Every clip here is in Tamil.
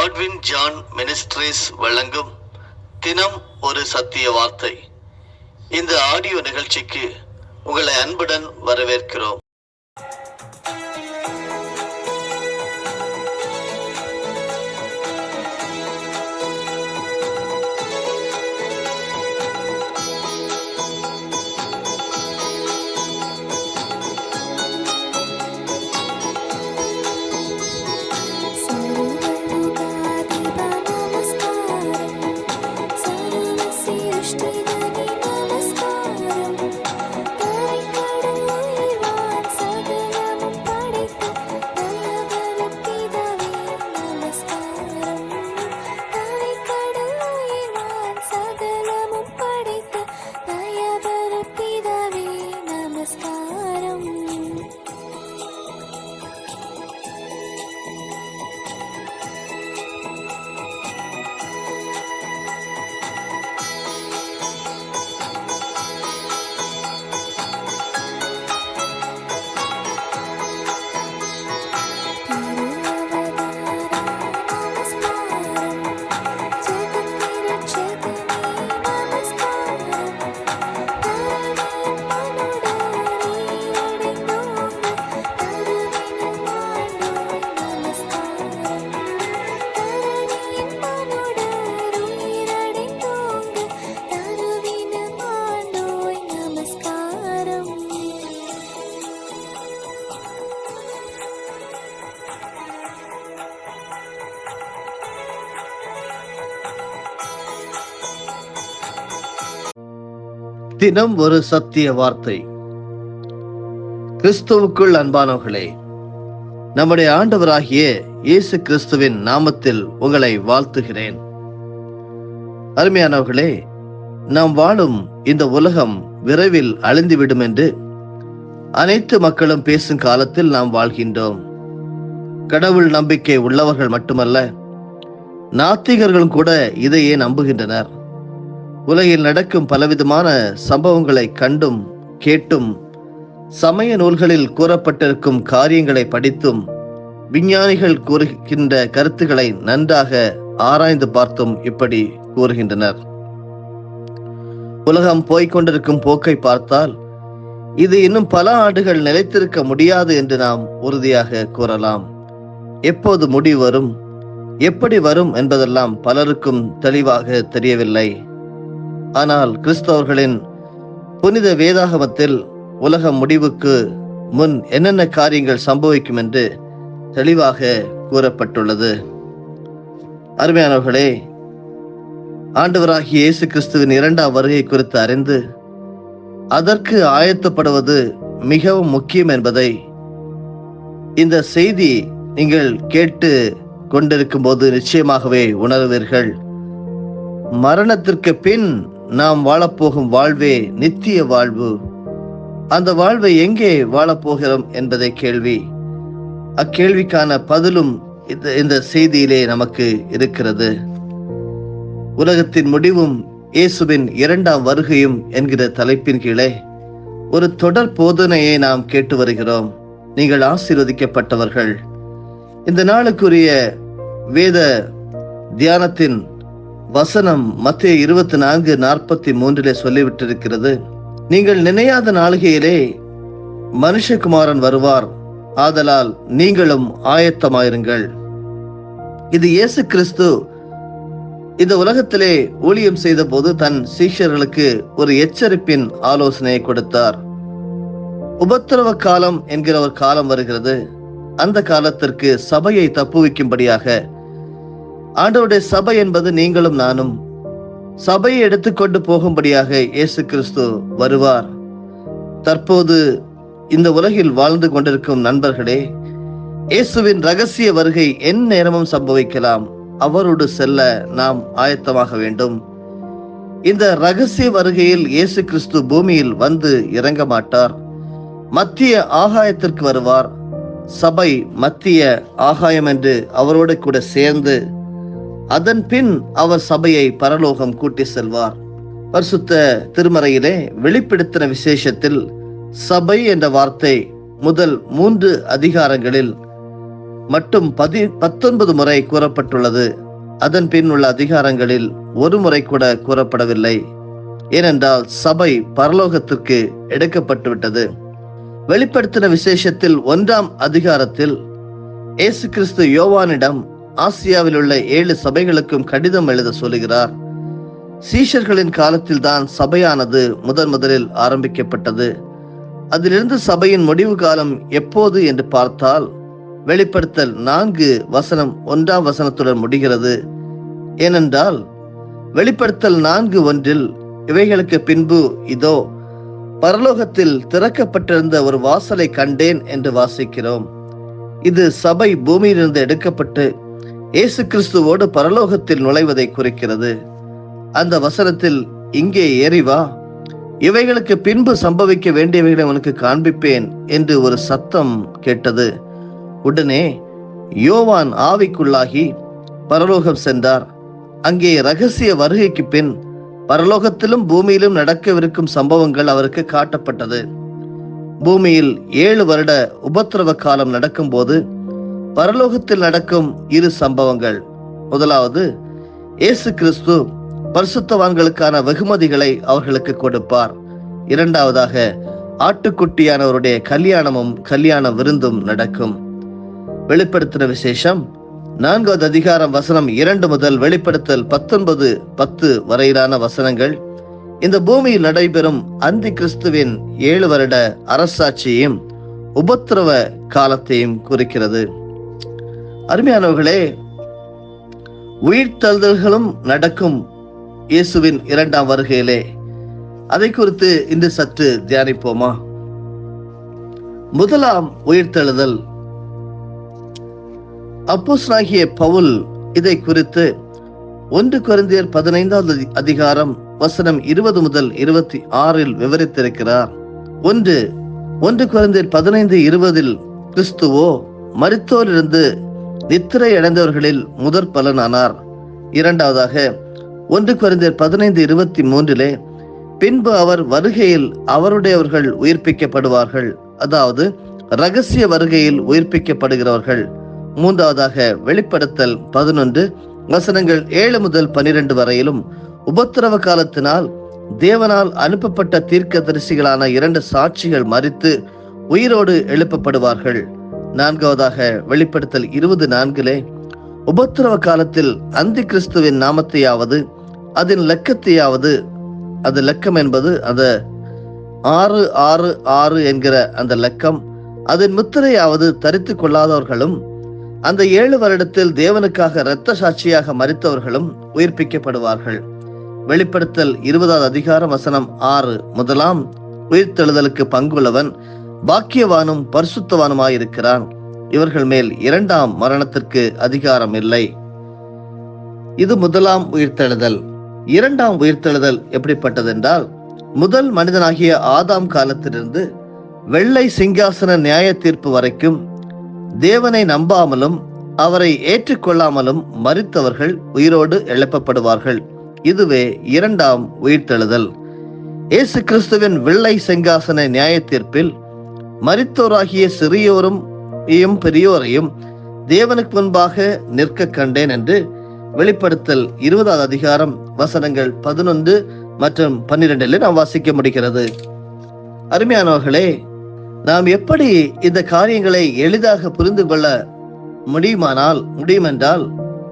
காட்வின் ஜான் மினிஸ்ட்ரீஸ் வழங்கும் தினம் ஒரு சத்திய வார்த்தை. இந்த ஆடியோ நிகழ்ச்சிக்கு உங்களை அன்புடன் வரவேற்கிறோம். தினம் ஒரு சத்திய வார்த்தை. கிறிஸ்துவுக்குள் அன்பானவர்களே, நம்முடைய ஆண்டவராகிய இயேசு கிறிஸ்துவின் நாமத்தில் உங்களை வாழ்த்துகிறேன். அருமையானவர்களே, நாம் வாழும் இந்த உலகம் விரைவில் அழிந்துவிடும் என்று அனைத்து மக்களும் பேசும் காலத்தில் நாம் வாழ்கின்றோம். கடவுள் நம்பிக்கை உள்ளவர்கள் மட்டுமல்ல, நாத்திகர்களும் கூட இதையே நம்புகின்றனர். உலகில் நடக்கும் பலவிதமான சம்பவங்களை கண்டும் கேட்டும், சமய நூல்களில் கூறப்பட்டிருக்கும் காரியங்களை படித்தும், விஞ்ஞானிகள் கூறுகின்ற கருத்துக்களை நன்றாக ஆராய்ந்து பார்த்தும் இப்படி கூறுகின்றனர். உலகம் போய்கொண்டிருக்கும் போக்கை பார்த்தால் இது இன்னும் பல ஆண்டுகள் நிலைத்திருக்க முடியாது என்று நாம் உறுதியாக கூறலாம். எப்போது முடிவு வரும், எப்படி வரும் என்பதெல்லாம் பலருக்கும் தெளிவாக தெரியவில்லை. ஆனால் கிறிஸ்தவர்களின் புனித வேதாகமத்தில் உலகம் முடிவுக்கு முன் என்னென்ன காரியங்கள் சம்பவிக்கும் என்று தெளிவாக கூறப்பட்டுள்ளது. அருமையானவர்களே, ஆண்டவராகிய இயேசு கிறிஸ்துவின் இரண்டாம் வருகை குறித்து அறிந்து அதற்கு ஆயத்தப்படுவது மிகவும் முக்கியம் என்பதை இந்த செய்தி நீங்கள் கேட்டு கொண்டிருக்கும் போது நிச்சயமாகவே உணர்வீர்கள். மரணத்திற்கு பின் நாம் வாழப்போகும் வாழ்வே நித்திய வாழ்வு. அந்த வாழ்வை எங்கே வாழப்போகிறோம் என்பதை கேள்வி. அக்கேள்விக்கான பதிலும் இந்த செய்தியிலே நமக்கு இருக்கிறது. உலகத்தின் முடிவும் இயேசுவின் இரண்டாம் வருகையும் என்கிற தலைப்பின் கீழே ஒரு தொடர் போதனையை நாம் கேட்டு வருகிறோம். நீங்கள் ஆசீர்வதிக்கப்பட்டவர்கள். இந்த நாளுக்குரிய வேத தியானத்தின் வசனம் மத்தேயு 24:43 சொல்லிவிட்டிருக்கிறது. நீங்கள் நினையாத நாளிகையிலே மனுஷகுமாரன் வருவார், ஆதலால் நீங்களும் ஆயத்தமாயிருங்கள். இது இயேசு கிறிஸ்து இந்த உலகத்திலே ஊழியம் செய்த போது தன் சீஷர்களுக்கு ஒரு எச்சரிப்பின் ஆலோசனையை கொடுத்தார். உபத்திரவ காலம் என்கிற ஒரு காலம் வருகிறது. அந்த காலத்திற்கு சபையை தப்புவிக்கும்படியாக ஆண்டவருடைய சபை என்பது நீங்களும் நானும், சபையை எடுத்துக்கொண்டு போகும்படியாக இயேசு கிறிஸ்து வருவார். தற்போது இந்த உலகில் வாழ்ந்து கொண்டிருக்கும் நண்பர்களே, இயேசுவின் ரகசிய வருகை என் நேரமும் சம்பவிக்கலாம். அவரோடு செல்ல நாம் ஆயத்தமாக வேண்டும். இந்த ரகசிய வருகையில் இயேசு கிறிஸ்து பூமியில் வந்து இறங்க மாட்டார். மத்திய ஆகாயத்திற்கு வருவார். சபை மத்திய ஆகாயம் என்று அவரோடு கூட சேர்ந்து அதன் பின் அவர் சபையை பரலோகம் கூட்டி செல்வார். பரிசுத்த திருமறையிலே வெளிப்படுத்தின விசேஷத்தில் சபை என்ற வார்த்தை முதல் 3 அதிகாரங்களில் மட்டும் 19 முறை கூறப்பட்டுள்ளது. அதன் பின் உள்ள அதிகாரங்களில் ஒரு முறை கூட கூறப்படவில்லை. ஏனென்றால் சபை பரலோகத்திற்கு எடுக்கப்பட்டுவிட்டது. வெளிப்படுத்தின விசேஷத்தில் 1ஆம் அதிகாரத்தில் இயேசு கிறிஸ்து யோவானிடம் ஆசியாவில் உள்ள 7 சபைகளுக்கும் கடிதம் எழுத சொல்லுகிறார். சீஷர்களின் காலத்தில் தான் சபையானது முதலில் ஆரம்பிக்கப்பட்டது. அதிலிருந்து சபையின் முடிவு காலம் எப்போது என்று பார்த்தால் வெளிப்படுத்தல் 4:1 வசனத்துடன் முடிகிறது. ஏனென்றால் வெளிப்படுத்தல் 4:1 இவைகளுக்கு பின்பு இதோ பரலோகத்தில் திறக்கப்பட்டிருந்த ஒரு வாசலை கண்டேன் என்று வாசிக்கிறோம். இது சபை பூமியிலிருந்து எடுக்கப்பட்டு இயேசு கிறிஸ்துவோடு பரலோகத்தில் நுழைவதை குறிக்கிறது. அந்த வசனத்தில் இங்கே ஏறி வா, இவைகளுக்கு பின்பு சம்பவிக்க வேண்டியவைகளை உனக்கு காண்பிப்பேன் என்று ஒரு சத்தம் கேட்டது. உடனே யோவான் ஆவிக்குள்ளாகி பரலோகம் சென்றார். அங்கே இரகசிய வருகைக்கு பின் பரலோகத்திலும் பூமியிலும் நடக்கவிருக்கும் சம்பவங்கள் அவருக்கு காட்டப்பட்டது. பூமியில் 7 வருட உபத்திரவ காலம் நடக்கும் போது பரலோகத்தில் நடக்கும் 2 சம்பவங்கள். முதலாவது, இயேசு கிறிஸ்து பரிசுத்தவான்களுக்கான வெகுமதிகளை அவர்களுக்கு கொடுப்பார். இரண்டாவதாக, ஆட்டுக்குட்டியானவருடைய கல்யாண விருந்தும் நடக்கும். வெளிப்படுத்தின விசேஷம் 4வது அதிகாரம் வசனம் 2 முதல் வெளிப்படுத்தல் 19:10 வரையிலான வசனங்கள் இந்த பூமியில் நடைபெறும் அந்தி கிறிஸ்துவின் 7 வருட அரசாட்சியையும் உபத்திரவ காலத்தையும் குறிக்கிறது. அருமையானவர்களே, உயிர்த்தெழுதல்களும் நடக்கும் இயேசுவின் 2ஆம் வருகையிலே. அதை குறித்து இன்று சற்று தியானிப்போமா? முதலாம் உயிர்த்தெழுதல். அப்போஸ்தலனாகிய பவுல் இதை குறித்து 1 கொரிந்தியர் 15வது அதிகாரம் வசனம் 20 முதல் 26 விவரித்திருக்கிறார். 1 கொரிந்தியர் 15:20 கிறிஸ்துவோ மரித்தோரிலிருந்து நித்திரை அடைந்தவர்களில் முதற் பலனானார். இரண்டாவதாக 1 கொரிந்தியர் 15:23 பின்பு அவர் வருகையில் அவருடையவர்கள் உயிர்ப்பிக்கப்படுவார்கள், அதாவது இரகசிய வருகையில் உயிர்ப்பிக்கப்படுகிறவர்கள். மூன்றாவதாக வெளிப்படுத்தல் 11 வசனங்கள் 7 முதல் 12 வரையிலும் உபத்திரவ காலத்தினால் தேவனால் அனுப்பப்பட்ட தீர்க்கதரிசிகளான 2 சாட்சிகள் மரித்து உயிரோடு எழுப்பப்படுவார்கள். நான்காவதாக வெளிப்படுத்தல் 24 உபத்திரவ காலத்தில் அந்தி கிறிஸ்துவின் நாமத்தையாவது அதன் லக்கத்தையாவது, அது லக்கம் என்பது அது 666 என்கிற அந்த லக்கம், அதன் முத்திரையாவது தரித்து கொள்ளாதவர்களும் அந்த 7 வருடத்தில் தேவனுக்காக இரத்த சாட்சியாக மரித்தவர்களும் உயிர்ப்பிக்கப்படுவார்கள். வெளிப்படுத்தல் 20வது அதிகாரம் வசனம் 6 முதலாம் உயிர்த்தெழுதலுக்கு பங்குள்ளவன் பாக்கியவானும் பரிசுத்தவானுமாயிருக்கிறான். இவர்கள் மேல் 2ஆம் மரணத்திற்கு அதிகாரம் இல்லை. இது முதலாம் உயிர்த்தெழுதல். 2ஆம் உயிர்த்தெழுதல் எப்படிப்பட்டதென்றால், முதல் மனிதனாகிய ஆதாம் காலத்திலிருந்து வெள்ளை சிங்காசன நியாய தீர்ப்பு வரைக்கும் தேவனை நம்பாமலும் அவரை ஏற்றுக்கொள்ளாமலும் மரித்தவர்கள் உயிரோடு எழுப்பப்படுவார்கள். இதுவே 2ஆம் உயிர்த்தெழுதல். இயேசு கிறிஸ்துவின் வெள்ளை சிங்காசன நியாய தீர்ப்பில் மரித்தோராகிய சிறியோரும் பெரியோரையும் தேவனுக்கு முன்பாக நிற்க கண்டேன் என்று வெளிப்படுத்தல் 20வது அதிகாரம் வசனங்கள் 11 மற்றும் 12 நாம் வாசிக்க முடிகிறது. அருமையானவர்களே, நாம் எப்படி இந்த காரியங்களை எளிதாக புரிந்து கொள்ள முடியுமென்றால்,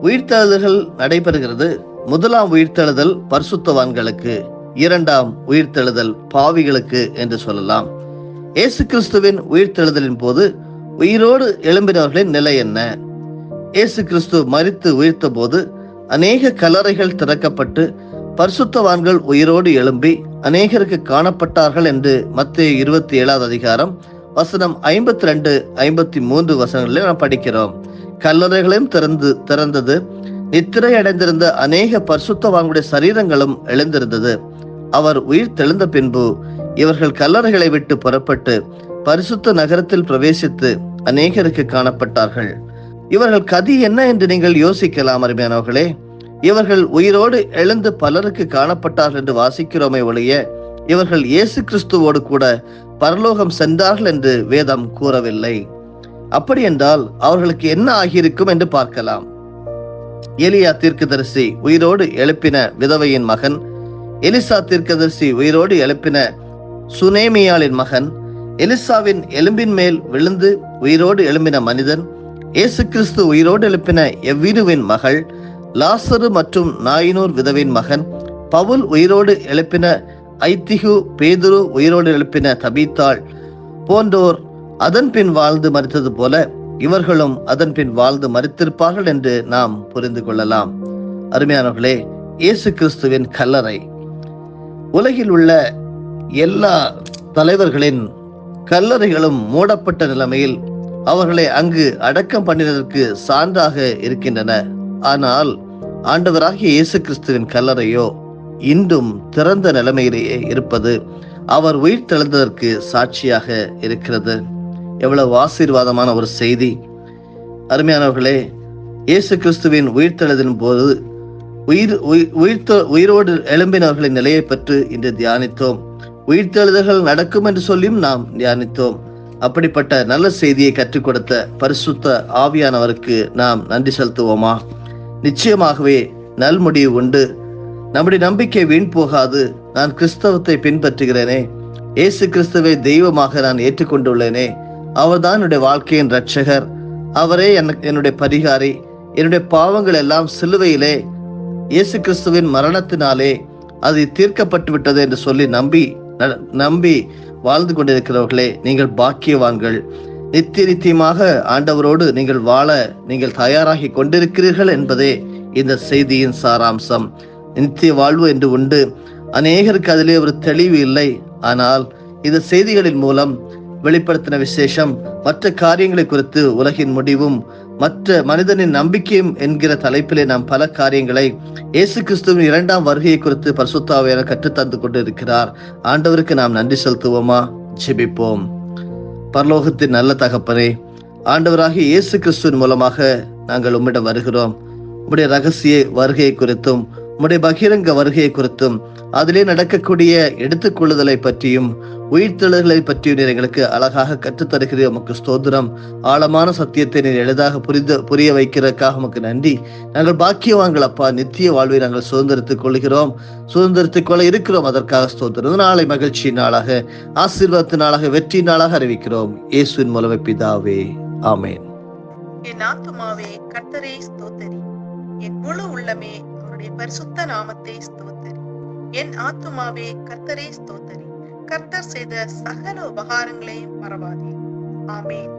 உயிர்த்தெழுதல்கள் நடைபெறுகிறது. முதலாம் உயிர்த்தெழுதல் பரிசுத்தவான்களுக்கு, 2ஆம் உயிர்த்தெழுதல் பாவிகளுக்கு என்று சொல்லலாம். இயேசு கிறிஸ்துவின் உயிர்த்தெழுதலின் போது உயிரோடு எழும்பினவர்களின் நிலை என்ன? இயேசு கிறிஸ்து மரித்து உயிர்த்த போது அநேக கல்லறைகள் திறக்கப்பட்டு பரிசுத்தவான்கள் உயிரோடு எழும்பி அநேகருக்கு காணப்பட்டார்கள் என்று மத்தேயு 27வது அதிகாரம் வசனம் 52-53 வசனங்களில் நாம் படிக்கிறோம். கல்லறைகளையும் திறந்தது. நித்திரை அடைந்திருந்த அநேக பரிசுத்தவான்களுடைய சரீரங்களும் எழுந்திருந்தது. அவர் உயிர் தெழுந்த பின்பு இவர்கள் கல்லறைகளை விட்டு புறப்பட்டு பரிசுத்த நகரத்தில் பிரவேசித்து அநேகருக்கு காணப்பட்டார்கள். இவர்கள் கதி என்ன என்று நீங்கள் யோசிக்கலாம். அருமையானவர்களே, இவர்கள் உயிரோடு எழுந்து பலருக்கு காணப்பட்டார்கள் என்று வாசிக்கிறோமே ஒழிய இவர்கள் இயேசு கிறிஸ்துவோடு கூட பரலோகம் சென்றார்கள் என்று வேதம் கூறவில்லை. அப்படி என்றால் அவர்களுக்கு என்ன ஆகியிருக்கும் என்று பார்க்கலாம். எலியா தீர்க்கதரிசி உயிரோடு எழுப்பின விதவையின் மகன், எலிசா தீர்க்கதரிசி உயிரோடு எழுப்பின சுனேமியாளின் மகன், எலிசாவின் எலும்பின் மேல் விழுந்து உயிரோடு எழும்பின மனிதன், இயேசு கிறிஸ்து உயிரோடு எழுப்பின எவ்வீருவின் மகள், லாசரு மற்றும் நாயினூர் விதவின் மகன், பவுல் உயிரோடு எழுப்பின ஐத்திகு, பேதுரு உயிரோடு எழுப்பின தபீத்தாள் போன்றோர் அதன் பின் வாழ்ந்து மரித்தது போல இவர்களும் அதன் பின் வாழ்ந்து மரித்திருப்பார்கள் என்று நாம் புரிந்து கொள்ளலாம். அருமையானவர்களே, இயேசு கிறிஸ்துவின் கல்லறை உலகில் உள்ள எல்லா தலைவர்களின் கல்லறைகளும் மூடப்பட்ட நிலைமையில் அவர்களை அங்கு அடக்கம் பண்ணினதற்கு சான்றாக இருக்கின்றன. ஆனால் ஆண்டவராகிய இயேசு கிறிஸ்துவின் கல்லறையோ இன்றும் திறந்த நிலைமையிலேயே இருப்பது அவர் உயிர் தெழுந்ததற்கு சாட்சியாக இருக்கிறது. எவ்வளவு ஆசீர்வாதமான ஒரு செய்தி! அருமையானவர்களே, இயேசு கிறிஸ்துவின் உயிர்த்தெழுதலின் போது உயிரோடு எழும்பினவர்களின் நிலையை பற்றி இன்று தியானித்தோம். உயிர்த்தெழுதல்கள் நடக்கும் என்று சொல்லியும் நாம் தியானித்தோம். அப்படிப்பட்ட நல்ல செய்தியை கற்றுக் கொடுத்த பரிசுத்த ஆவியானவருக்கு நாம் நன்றி செலுத்துவோமா? நிச்சயமாகவே நல்முடிவு உண்டு. நம்முடைய நம்பிக்கை வீண் போகாது. நான் கிறிஸ்தவத்தை பின்பற்றுகிறேனே, இயேசு கிறிஸ்துவை தெய்வமாக நான் ஏற்றுக்கொண்டுள்ளேனே, அவர்தான் என்னுடைய வாழ்க்கையின் இரட்சகர், அவரே என்னுடைய பரிகாரி, என்னுடைய பாவங்கள் எல்லாம் சிலுவையிலே இயேசு கிறிஸ்துவின் மரணத்தினாலே அது தீர்க்கப்பட்டு விட்டது என்று சொல்லி நம்பி வாழ்ந்து கொண்டிருக்கிறவர்களே, நீங்கள் பாக்கியவான்கள். நித்தியமாக ஆண்டவரோடு நீங்கள் வாழ நீங்கள் தயாராகி கொண்டிருக்கிறீர்கள் என்பதே இந்த செய்தியின் சாராம்சம். நித்திய வாழ்வு என்று உண்டு. அநேகருக்கு அதிலே ஒரு தெளிவு இல்லை. ஆனால் இந்த செய்திகளின் மூலம் வெளிப்படுத்தின விசேஷம், மற்ற காரியங்களை குறித்து உலகின் முடிவும் மற்ற மனிதனின் நம்பிக்கையும் என்கிற தலைப்பிலே நாம் பல காரியங்களை இயேசு கிறிஸ்துவின் 2ஆம் வருகையை குறித்து பரிசுத்த ஆவியானவர் கற்றுத்தந்து கொண்டு இருக்கிறார். ஆண்டவருக்கு நாம் நன்றி செலுத்துவோமா? ஜெபிப்போம். பரலோகத்தின் நல்ல தகப்பனே, ஆண்டவராகிய இயேசு கிறிஸ்துவின் மூலமாக நாங்கள் உம்மிடம் வருகிறோம். உம்முடைய ரகசிய வருகையை குறித்தும் உம்முடைய பகிரங்க வருகையை குறித்தும் அதிலே நடக்கக்கூடிய எடுத்துக்கொள்ளுதலை பற்றியும் உயிர்த்தெழுதலை பற்றியும் நீர் எங்களுக்கு அழகாக கற்றுத்தருகிறீர். உமக்கு ஸ்தோத்திரம். ஆழமான சத்தியத்தை நீர் எளிதாக புரிய வைக்கிறதுக்காக உமக்கு நன்றி. நாங்கள் பாக்கியவான்கள் அப்பா. நித்திய வாழ்வை நாங்கள் சுதந்திரத்துக் கொள்ள இருக்கிறோம். அதற்காக ஸ்தோத்திரம். நாளை மகிழ்ச்சி நாளாக, ஆசீர்வாதத்தின் நாளாக, வெற்றி நாளாக அறிவிக்கிறோம். இயேசுவின் மூலமே பிதாவே, ஆமேன். என் ஆத்துமாவே கர்த்தரை ஸ்தோத்திரி, என் முழு உள்ளமே அவருடைய பரிசுத்த நாமத்தை ஸ்தோத்திரி. என் ஆத்துமாவே கர்த்தரை ஸ்தோத்திரி, கர்த்தர் செய்த சகல உபகாரங்களையும் மறவாதே. ஆமேன்.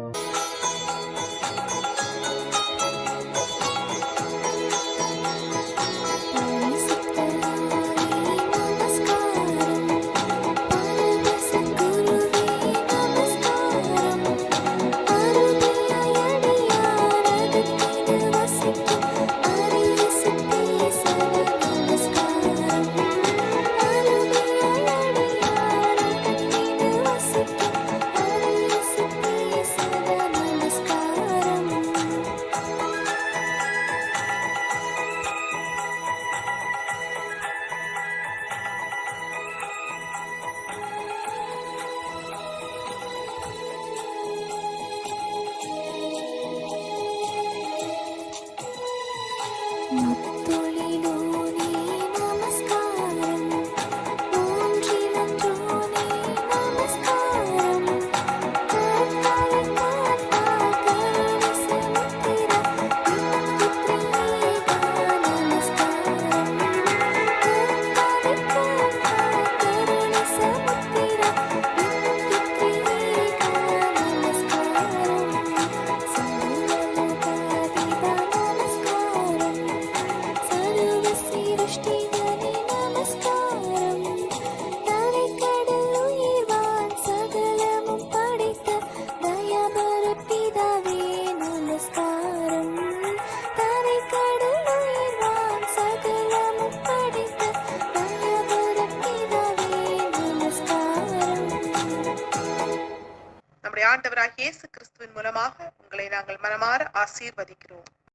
ஆண்டவராகிய இயேசு கிறிஸ்துவின் மூலமாக உங்களை நாங்கள் மனமாற ஆசீர்வதிக்கிறோம்.